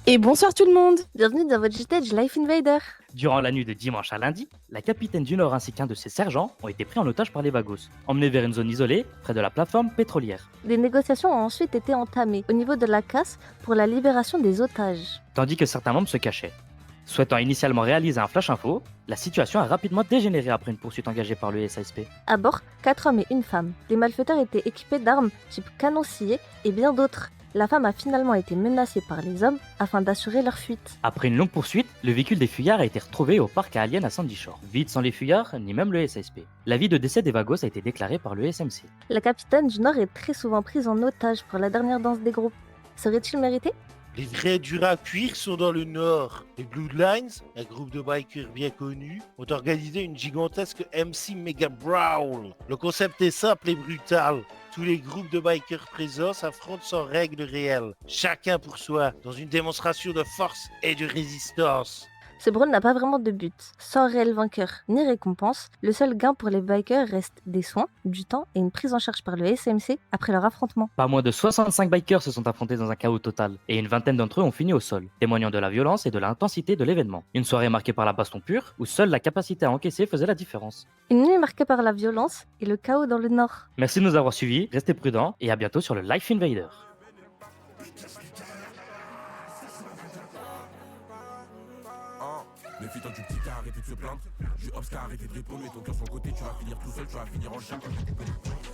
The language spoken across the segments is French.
Et bonsoir tout le monde. Bienvenue dans votre JT de Life Invader. Durant la nuit de dimanche à lundi, la capitaine du Nord ainsi qu'un de ses sergents ont été pris en otage par les Vagos, emmenés vers une zone isolée près de la plateforme pétrolière. Des négociations ont ensuite été entamées au niveau de la casse pour la libération des otages. Tandis que certains membres se cachaient. Souhaitant initialement réaliser un flash info, la situation a rapidement dégénéré après une poursuite engagée par le SASP. À bord, 4 hommes et une femme. Les malfaiteurs étaient équipés d'armes type canon scié et bien d'autres. La femme a finalement été menacée par les hommes afin d'assurer leur fuite. Après une longue poursuite, le véhicule des fuyards a été retrouvé au parc à Alien à Sandy Shore, vide sans les fuyards ni même le SASP. L'avis de décès des Vagos a été déclaré par le SMC. La capitaine du Nord est très souvent prise en otage pour la dernière danse des groupes. Serait-il mérité? Les vrais durs à cuire sont dans le nord. Les Bloodlines, un groupe de bikers bien connu, ont organisé une gigantesque MC Mega Brawl. Le concept est simple et brutal. Tous les groupes de bikers présents s'affrontent sans règles réelles, chacun pour soi, dans une démonstration de force et de résistance. Ce brawl n'a pas vraiment de but. Sans réel vainqueur ni récompense, le seul gain pour les bikers reste des soins, du temps et une prise en charge par le SMC après leur affrontement. Pas moins de 65 bikers se sont affrontés dans un chaos total, et une vingtaine d'entre eux ont fini au sol, témoignant de la violence et de l'intensité de l'événement. Une soirée marquée par la baston pure, où seule la capacité à encaisser faisait la différence. Une nuit marquée par la violence et le chaos dans le Nord. Merci de nous avoir suivis, restez prudents, et à bientôt sur le Life Invader. Méfie-toi du petit car, arrêtez de se plaindre. Je suis obscar, arrêtez de répondre, mets ton cœur sur le côté, tu vas finir tout seul, tu vas finir en chien quand tu peux.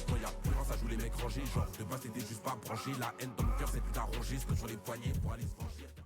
Quand y'a plus rien, ça joue les mecs rangés, genre de base t'étais juste pas branché. La haine dans mon cœur, c'est tout à ronger, ce que sur les poignets pour aller se venger.